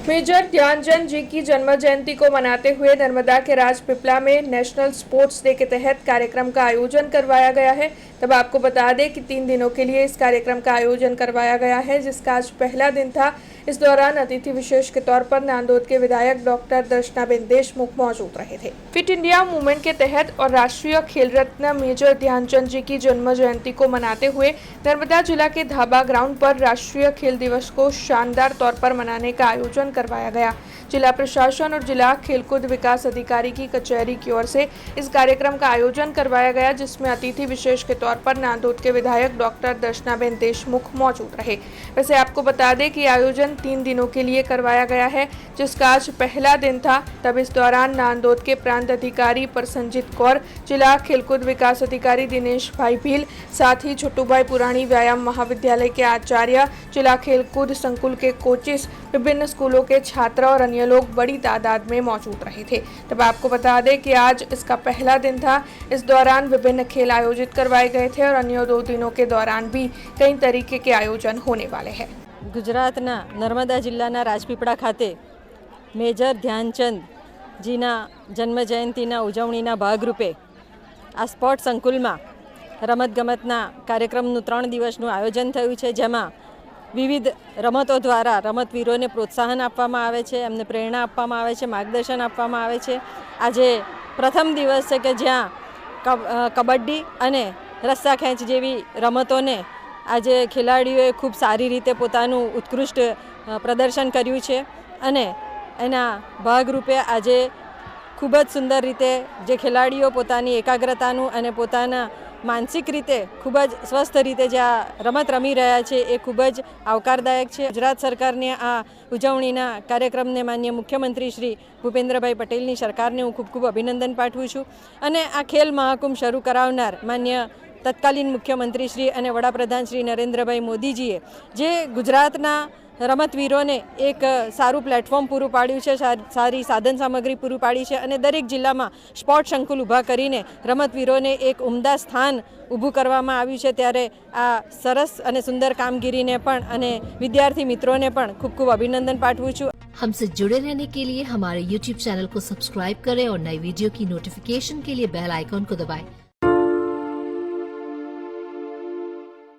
Major Dhyanchand जी की जन्म जयंती को मनाते हुए नर्मदा के राजपीपला में नेशनल स्पोर्ट्स डे के तहत कार्यक्रम का आयोजन करवाया गया है। तब आपको बता दें कि 3 दिनों के लिए इस कार्यक्रम का आयोजन करवाया गया है, जिसका आज पहला दिन था। इस दौरान अतिथि विशेष के तौर पर नांदोद के विधायक डॉक्टर दर्शनाबेन देशमुख मौजूद रहे थे। फिट इंडिया मूवमेंट के तहत और राष्ट्रीय खेल रत्न मेजर ध्यानचंद जी की जन्म जयंती को मनाते हुए नर्मदा जिला के धाबा ग्राउंड पर राष्ट्रीय खेल दिवस को शानदार तौर पर मनाने का आयोजन करवाया गया। जिला प्रशासन और जिला खेलकूद विकास अधिकारी की कचहरी की ओर से इस कार्यक्रम का आयोजन करवाया गया, जिसमें अतिथि विशेष के तौर पर नांदोद के विधायक डॉक्टर दर्शनाबेन देशमुख मौजूद रहे। वैसे आपको बता दें कि आयोजन 3 दिनों के लिए करवाया गया है, जिसका आज पहला दिन था। तब इस दौरान नांदोद के प्रांत अधिकारी प्रसन्नजीत कौर, जिला खेलकूद विकास अधिकारी दिनेश भाई भील, साथ ही छोटूभाई पुरानी व्यायाम महाविद्यालय के आचार्य, जिला खेलकूद संकुल के कोचेस, विभिन्न स्कूलों के छात्र और अन्य लोग बड़ी तादाद में मौजूद रहे थे। तब आपको बता दें कि आज इसका पहला दिन था। इस दौरान विभिन्न खेल आयोजित करवाए गए थे और अन्य 2 दिनों के दौरान भी कई तरीके के आयोजन होने वाले हैं। गुजरातना नर्मदा जिल्लाना राजपीपळा खाते मेजर ध्यानचंद जीना जन्म जयंतीना उजवણીના ભાગરૂપે આ સ્પોર્ટ સંકુલમાં રમતગમતના કાર્યક્રમનું 3 દિવસનું આયોજન થયું છે, જેમાં વિવિધ રમતો દ્વારા રમતવીરોને પ્રોત્સાહન આપવામાં આવે છે, એમને પ્રેરણા આપવામાં આવે છે, માર્ગદર્શન આપવામાં આવે છે। આજે પ્રથમ દિવસ છે કે જ્યાં કબડ્ડી અને રસ્સા ખેંચ જેવી રમતોને આજે ખેલાડીઓએ ખૂબ સારી રીતે પોતાનું ઉત્કૃષ્ટ પ્રદર્શન કર્યું છે અને એના ભાગરૂપે આજે ખૂબ જ સુંદર રીતે જે ખેલાડીઓ પોતાની એકાગ્રતાનું અને પોતાના માનસિક રીતે ખૂબ જ સ્વસ્થ રીતે જે આ રમત રમી રહ્યા છે એ ખૂબ જ આવકારદાયક છે। ગુજરાત સરકારને આ ઉજવણીના કાર્યક્રમને માન્ય મુખ્યમંત્રી શ્રી ભૂપેન્દ્રભાઈ પટેલની સરકારને હું ખૂબ ખૂબ અભિનંદન પાઠવું છું અને આ ખેલ મહાકુંભ શરૂ કરાવનાર માન્ય તત્કાલીન મુખ્યમંત્રી શ્રી અને વડાપ્રધાન શ્રી નરેન્દ્રભાઈ મોદીજીએ જે ગુજરાતના રમતવીરોને એક સારું પ્લેટફોર્મ પૂરું પાડ્યું છે, સારી સાધન સામગ્રી પૂરું પાડી છે અને દરેક જિલ્લામાં સ્પોર્ટ સંકુલ ઊભા કરીને રમતવીરોને એક ઉમદા સ્થાન ઊભું કરવામાં આવ્યું છે। ત્યારે આ સરસ અને સુંદર કામગીરીને પણ અને વિદ્યાર્થી મિત્રોને પણ ખૂબ ખૂબ અભિનંદન પાઠવું છું। हमसे जुड़े रहने के लिए हमारे YouTube चैनल को सब्सक्राइब करें और नई वीडियो की नोटिफिकेशन के लिए बेल आइकॉन को दबाएं।